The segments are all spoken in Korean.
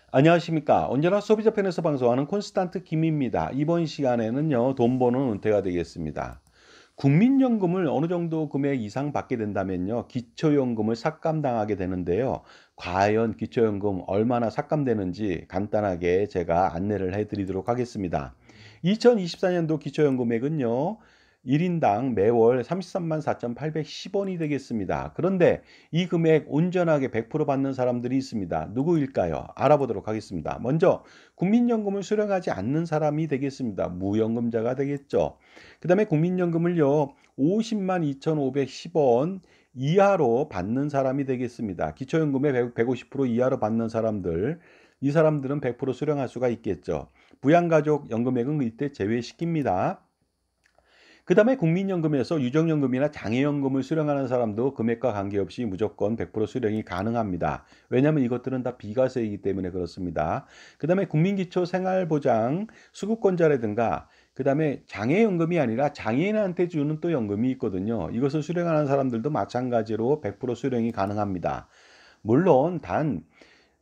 안녕하십니까. 언제나 소비자 편에서 방송하는 콘스탄트 김입니다. 이번 시간에는요, 돈 버는 은퇴가 되겠습니다. 국민연금을 어느 정도 금액 이상 받게 된다면요, 기초연금을 삭감당하게 되는데요. 과연 기초연금 얼마나 삭감되는지 간단하게 제가 안내를 해드리도록 하겠습니다. 2024년도 기초연금액은요, 1인당 매월 33만 4,810원이 되겠습니다. 그런데 이 금액 온전하게 100% 받는 사람들이 있습니다. 누구일까요? 알아보도록 하겠습니다. 먼저 국민연금을 수령하지 않는 사람이 되겠습니다. 무연금자가 되겠죠. 그 다음에 국민연금을요, 50만 2,510원 이하로 받는 사람이 되겠습니다. 기초연금의 150% 이하로 받는 사람들, 이 사람들은 100% 수령할 수가 있겠죠. 부양가족 연금액은 이때 제외시킵니다. 그 다음에 국민연금에서 유족연금이나 장애연금을 수령하는 사람도 금액과 관계없이 무조건 100% 수령이 가능합니다. 왜냐하면 이것들은 다 비과세이기 때문에 그렇습니다. 그 다음에 국민기초생활보장 수급권자라든가 그 다음에 장애연금이 아니라 장애인한테 주는 또 연금이 있거든요. 이것을 수령하는 사람들도 마찬가지로 100% 수령이 가능합니다. 물론 단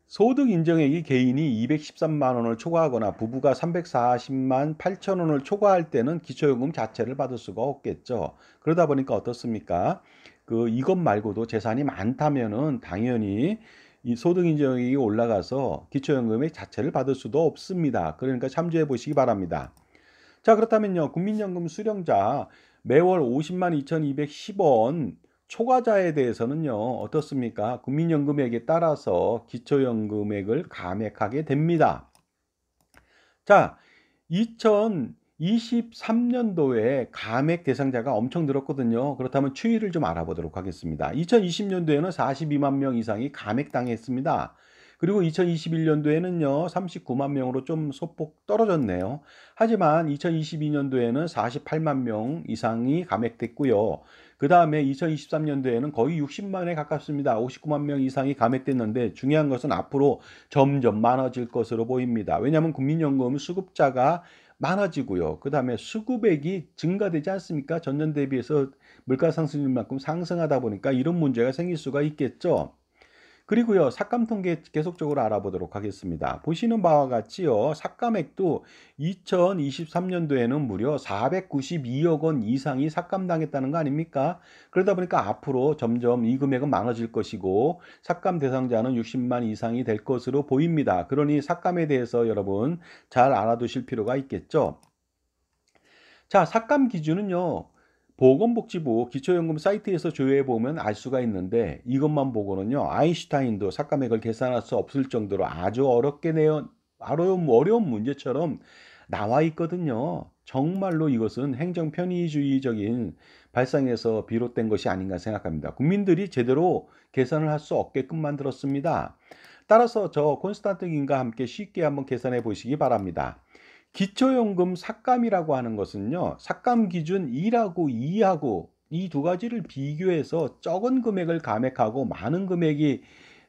소득 인정액이 개인이 213만 원을 초과하거나 부부가 340만 8천 원을 초과할 때는 기초연금 자체를 받을 수가 없겠죠. 그러다 보니까 어떻습니까? 이것 말고도 재산이 많다면은 당연히 이 소득 인정액이 올라가서 기초연금의 자체를 받을 수도 없습니다. 그러니까 참조해 보시기 바랍니다. 자, 그렇다면요. 국민연금 수령자 매월 50만 2,210원 초과자에 대해서는요. 어떻습니까? 국민연금액에 따라서 기초연금액을 감액하게 됩니다. 자, 2023년도에 감액 대상자가 엄청 늘었거든요. 그렇다면 추이를 좀 알아보도록 하겠습니다. 2020년도에는 42만 명 이상이 감액당했습니다. 그리고 2021년도에는요, 39만 명으로 좀 소폭 떨어졌네요. 하지만 2022년도에는 48만 명 이상이 감액됐고요. 그 다음에 2023년도에는 거의 60만에 가깝습니다. 59만 명 이상이 감액됐는데 중요한 것은 앞으로 점점 많아질 것으로 보입니다. 왜냐하면 국민연금 수급자가 많아지고요. 그 다음에 수급액이 증가되지 않습니까? 전년 대비해서 물가 상승률만큼 상승하다 보니까 이런 문제가 생길 수가 있겠죠. 그리고요, 삭감 통계 계속적으로 알아보도록 하겠습니다. 보시는 바와 같이요, 삭감액도 2023년도에는 무려 492억 원 이상이 삭감당했다는 거 아닙니까? 그러다 보니까 앞으로 점점 이 금액은 많아질 것이고, 삭감 대상자는 60만 이상이 될 것으로 보입니다. 그러니 삭감에 대해서 여러분 잘 알아두실 필요가 있겠죠. 자, 삭감 기준은요. 보건복지부 기초연금 사이트에서 조회해 보면 알 수가 있는데 이것만 보고는요. 아인슈타인도 삭감액을 계산할 수 없을 정도로 아주 어렵게 내어 어려운 문제처럼 나와 있거든요. 정말로 이것은 행정 편의주의적인 발상에서 비롯된 것이 아닌가 생각합니다. 국민들이 제대로 계산을 할 수 없게끔 만들었습니다. 따라서 저 콘스탄트 김과 함께 쉽게 한번 계산해 보시기 바랍니다. 기초연금 삭감이라고 하는 것은요. 삭감 기준 1하고 2하고 이 두 가지를 비교해서 적은 금액을 감액하고 많은 금액이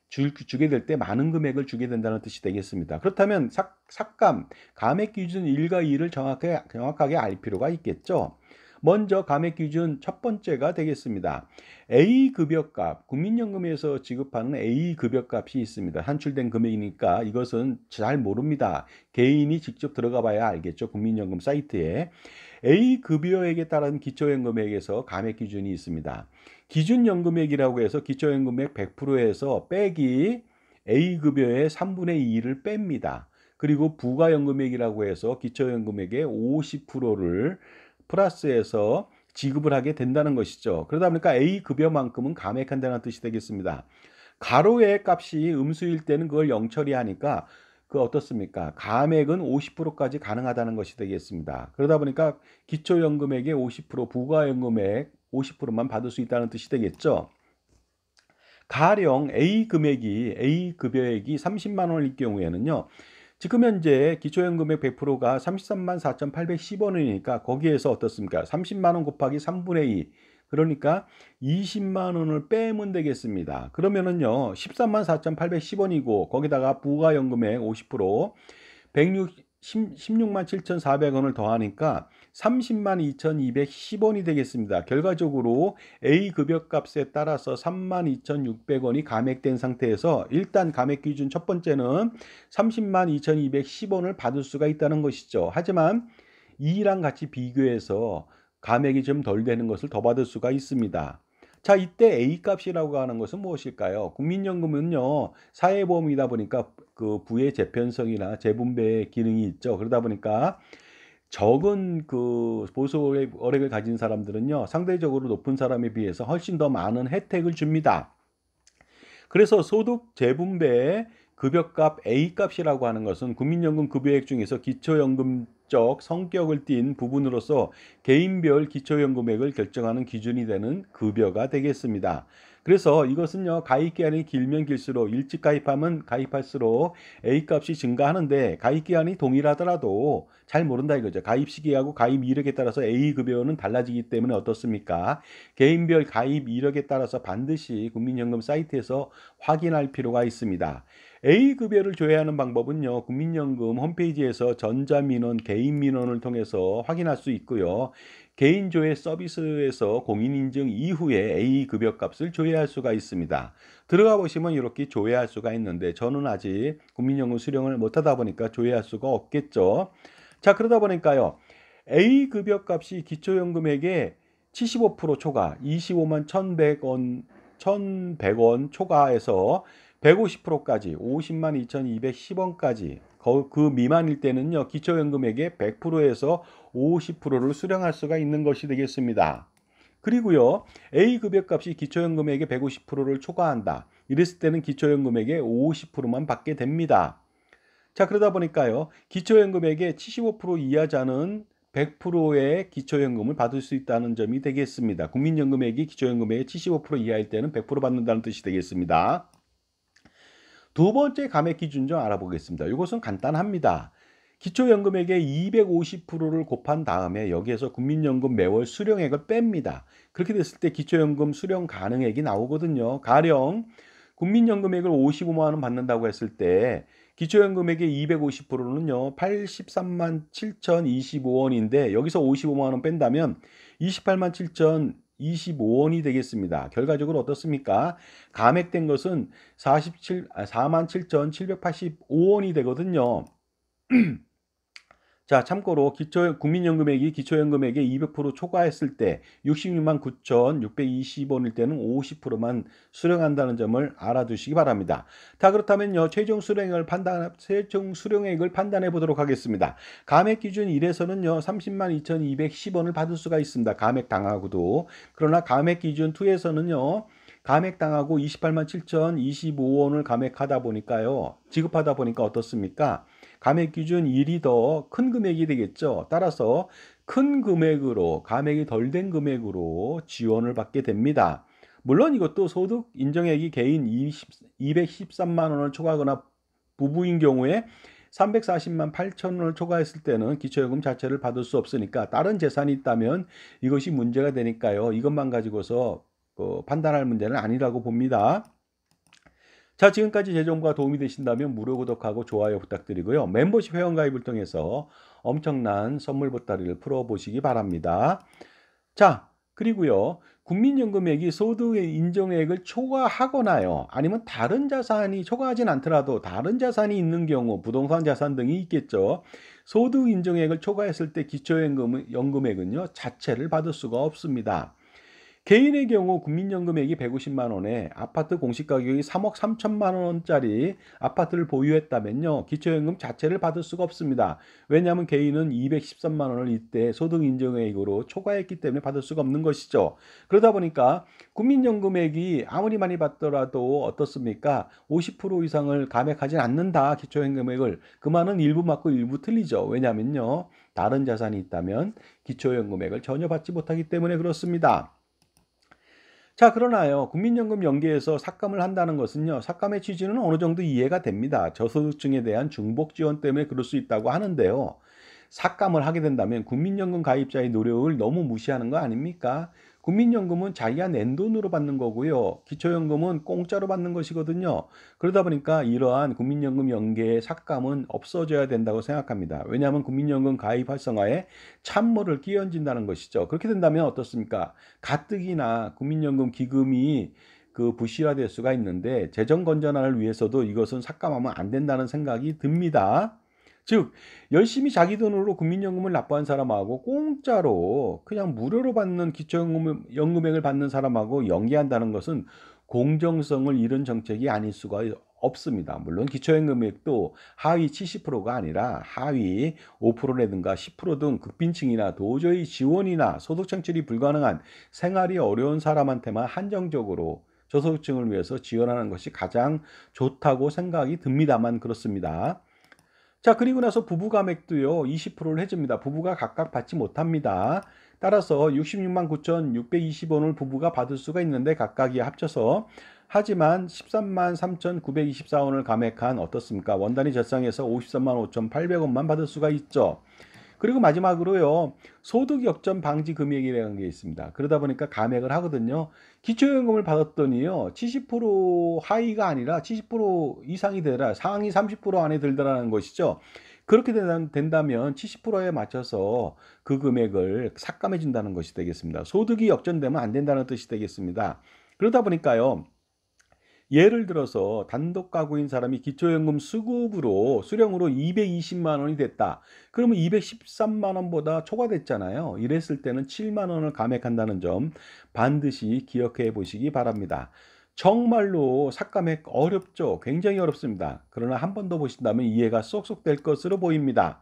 주게 될 때 많은 금액을 주게 된다는 뜻이 되겠습니다. 그렇다면 삭감, 감액 기준 1과 2를 정확하게 알 필요가 있겠죠. 먼저 감액 기준 첫 번째가 되겠습니다. A 급여값, 국민연금에서 지급하는 A 급여값이 있습니다. 산출된 금액이니까 이것은 잘 모릅니다. 개인이 직접 들어가 봐야 알겠죠. 국민연금 사이트에. A 급여액에 따른 기초연금액에서 감액 기준이 있습니다. 기준연금액이라고 해서 기초연금액 100%에서 빼기 A급여의 3분의 2를 뺍니다. 그리고 부가연금액이라고 해서 기초연금액의 50%를 플러스해서 지급을 하게 된다는 것이죠. 그러다 보니까 A급여만큼은 감액한다는 뜻이 되겠습니다. 가로의 값이 음수일 때는 그걸 0 처리하니까 어떻습니까? 감액은 50%까지 가능하다는 것이 되겠습니다. 그러다 보니까 기초연금액의 50%, 부가연금액 50%만 받을 수 있다는 뜻이 되겠죠. 가령 A 급여액이 30만 원일 경우에는요. 지금 현재 기초연금액 100%가 33만 4,810원이니까 거기에서 어떻습니까? 30만 원 곱하기 3분의 2. 그러니까 20만 원을 빼면 되겠습니다. 그러면은요. 13만 4,810원이고 거기다가 부가연금액 50%, 16만 7,400원을 더하니까 30만 2,210원이 되겠습니다. 결과적으로 A 급여값에 따라서 32,600원이 감액된 상태에서 일단 감액 기준 첫 번째는 30만 2,210원을 받을 수가 있다는 것이죠. 하지만 이랑 같이 비교해서 감액이 좀 덜 되는 것을 더 받을 수가 있습니다. 자, 이때 A값이라고 하는 것은 무엇일까요? 국민연금은요, 사회보험이다 보니까 그 부의 재편성이나 재분배 기능이 있죠. 그러다 보니까 적은 그 보수월액을 가진 사람들은요, 상대적으로 높은 사람에 비해서 훨씬 더 많은 혜택을 줍니다. 그래서 소득 재분배의 급여값 A값이라고 하는 것은 국민연금 급여액 중에서 기초연금적 성격을 띤 부분으로서 개인별 기초연금액을 결정하는 기준이 되는 급여가 되겠습니다. 그래서 이것은요, 가입기간이 길면 길수록 일찍 가입하면 가입할수록 A값이 증가하는데 가입기간이 동일하더라도 잘 모른다 이거죠. 가입 시기하고 가입 이력에 따라서 A 급여는 달라지기 때문에 어떻습니까? 개인별 가입 이력에 따라서 반드시 국민연금 사이트에서 확인할 필요가 있습니다. A급여를 조회하는 방법은요, 국민연금 홈페이지에서 전자민원, 개인민원을 통해서 확인할 수 있고요. 개인조회 서비스에서 공인인증 이후에 A급여값을 조회할 수가 있습니다. 들어가 보시면 이렇게 조회할 수가 있는데 저는 아직 국민연금 수령을 못하다 보니까 조회할 수가 없겠죠. 자, 그러다 보니까요, A급여값이 기초연금액의 75% 초과, 25만 1,100원 초과해서 150%까지 50만 2,210원까지 그 미만일 때는요, 기초연금액의 100%에서 50%를 수령할 수가 있는 것이 되겠습니다. 그리고요, A급여값이 기초연금액의 150%를 초과한다. 이랬을 때는 기초연금액의 50%만 받게 됩니다. 자, 그러다 보니까요, 기초연금액의 75% 이하자는 100%의 기초연금을 받을 수 있다는 점이 되겠습니다. 국민연금액이 기초연금액의 75% 이하일 때는 100% 받는다는 뜻이 되겠습니다. 두 번째 감액 기준 좀 알아보겠습니다. 이것은 간단합니다. 기초연금액의 250%를 곱한 다음에 여기에서 국민연금 매월 수령액을 뺍니다. 그렇게 됐을 때 기초연금 수령 가능액이 나오거든요. 가령 국민연금액을 55만 원 받는다고 했을 때 기초연금액의 250%는요 83만 7,025원인데 여기서 55만 원 뺀다면 28만 7,025원이 되겠습니다. 결과적으로 어떻습니까? 감액된 것은 4만 7,785원이 되거든요. 자, 참고로 국민연금액이 기초연금액의 200% 초과했을 때 66만 9,620원일 때는 50%만 수령한다는 점을 알아두시기 바랍니다. 자, 그렇다면요, 최종 수령액을 판단해 보도록 하겠습니다. 감액 기준 1에서는요, 30만 2,210원을 받을 수가 있습니다. 감액 당하고도. 그러나 감액 기준 2에서는요, 감액당하고 28만 7,025원을 감액하다 보니까요, 지급하다 보니까 어떻습니까? 감액 기준 1이 더 큰 금액이 되겠죠. 따라서 큰 금액으로, 감액이 덜 된 금액으로 지원을 받게 됩니다. 물론 이것도 소득 인정액이 개인 213만 원을 초과하거나 부부인 경우에 340만 8천 원을 초과했을 때는 기초연금 자체를 받을 수 없으니까 다른 재산이 있다면 이것이 문제가 되니까요. 이것만 가지고서 판단할 문제는 아니라고 봅니다. 자, 지금까지 제 정보가 도움이 되신다면 무료 구독하고 좋아요 부탁드리고요. 멤버십 회원가입을 통해서 엄청난 선물 보따리를 풀어보시기 바랍니다. 자, 그리고요, 국민연금액이 소득의 인정액을 초과하거나요, 아니면 다른 자산이 초과하진 않더라도 다른 자산이 있는 경우, 부동산 자산 등이 있겠죠. 소득 인정액을 초과했을 때 기초연금액은요, 자체를 받을 수가 없습니다. 개인의 경우 국민연금액이 150만 원에 아파트 공시가격이 3억 3천만 원짜리 아파트를 보유했다면요, 기초연금 자체를 받을 수가 없습니다. 왜냐하면 개인은 213만 원을 이때 소득인정액으로 초과했기 때문에 받을 수가 없는 것이죠. 그러다 보니까 국민연금액이 아무리 많이 받더라도 어떻습니까? 50% 이상을 감액하지 않는다, 기초연금액을. 그 말은 일부 맞고 일부 틀리죠. 왜냐하면요, 다른 자산이 있다면 기초연금액을 전혀 받지 못하기 때문에 그렇습니다. 자, 그러나요, 국민연금 연계에서 삭감을 한다는 것은요, 삭감의 취지는 어느 정도 이해가 됩니다. 저소득층에 대한 중복 지원 때문에 그럴 수 있다고 하는데요. 삭감을 하게 된다면 국민연금 가입자의 노력을 너무 무시하는 거 아닙니까? 국민연금은 자기가 낸 돈으로 받는 거고요. 기초연금은 공짜로 받는 것이거든요. 그러다 보니까 이러한 국민연금 연계의 삭감은 없어져야 된다고 생각합니다. 왜냐하면 국민연금 가입 활성화에 참모를 끼얹는다는 것이죠. 그렇게 된다면 어떻습니까? 가뜩이나 국민연금 기금이 부실화될 수가 있는데 재정 건전화를 위해서도 이것은 삭감하면 안 된다는 생각이 듭니다. 즉 열심히 자기 돈으로 국민연금을 납부한 사람하고 공짜로 그냥 무료로 받는 기초연금액을 받는 사람하고 연계한다는 것은 공정성을 잃은 정책이 아닐 수가 없습니다. 물론 기초연금액도 하위 70%가 아니라 하위 5%라든가 10%등 극빈층이나 도저히 지원이나 소득 창출이 불가능한 생활이 어려운 사람한테만 한정적으로 저소득층을 위해서 지원하는 것이 가장 좋다고 생각이 듭니다만 그렇습니다. 자, 그리고 나서 부부 감액도요, 20%를 해줍니다. 부부가 각각 받지 못합니다. 따라서 66만 9,620원을 부부가 받을 수가 있는데 각각이 합쳐서 하지만 13만 3,924원을 감액한 어떻습니까? 원단위 절상에서 53만 5,800원만 받을 수가 있죠. 그리고 마지막으로요. 소득 역전 방지 금액이라는 게 있습니다. 그러다 보니까 감액을 하거든요. 기초연금을 받았더니요. 70% 하위가 아니라 70% 이상이 되라 상위 30% 안에 들더라는 것이죠. 그렇게 된다면 70%에 맞춰서 그 금액을 삭감해 준다는 것이 되겠습니다. 소득이 역전되면 안 된다는 뜻이 되겠습니다. 그러다 보니까요. 예를 들어서 단독 가구인 사람이 기초연금 수령으로 220만 원이 됐다. 그러면 213만 원보다 초과됐잖아요. 이랬을 때는 7만 원을 감액한다는 점 반드시 기억해 보시기 바랍니다. 정말로 삭감액 어렵죠. 굉장히 어렵습니다. 그러나 한 번 더 보신다면 이해가 쏙쏙 될 것으로 보입니다.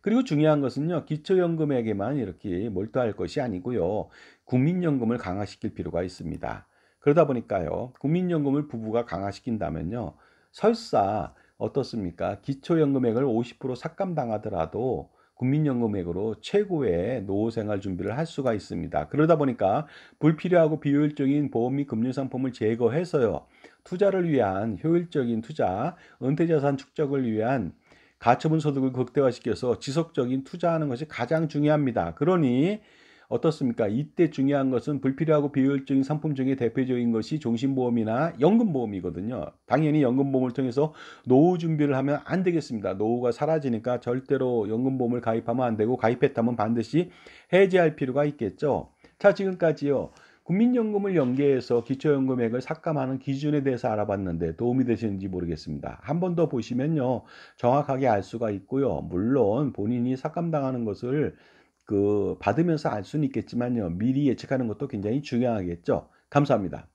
그리고 중요한 것은요. 기초연금에게만 이렇게 몰두할 것이 아니고요. 국민연금을 강화시킬 필요가 있습니다. 그러다 보니까요. 국민연금을 부부가 강화시킨다면요. 설사 어떻습니까? 기초연금액을 50% 삭감당하더라도 국민연금액으로 최고의 노후생활 준비를 할 수가 있습니다. 그러다 보니까 불필요하고 비효율적인 보험 및 금융상품을 제거해서요. 투자를 위한 효율적인 투자, 은퇴자산 축적을 위한 가처분 소득을 극대화시켜서 지속적인 투자하는 것이 가장 중요합니다. 그러니 어떻습니까? 이때 중요한 것은 불필요하고 비효율적인 상품 중에 대표적인 것이 종신보험이나 연금보험이거든요. 당연히 연금보험을 통해서 노후 준비를 하면 안 되겠습니다. 노후가 사라지니까 절대로 연금보험을 가입하면 안 되고 가입했다면 반드시 해지할 필요가 있겠죠. 자, 지금까지요. 국민연금을 연계해서 기초연금액을 삭감하는 기준에 대해서 알아봤는데 도움이 되시는지 모르겠습니다. 한 번 더 보시면요. 정확하게 알 수가 있고요. 물론 본인이 삭감당하는 것을 받으면서 알 수는 있겠지만요. 미리 예측하는 것도 굉장히 중요하겠죠. 감사합니다.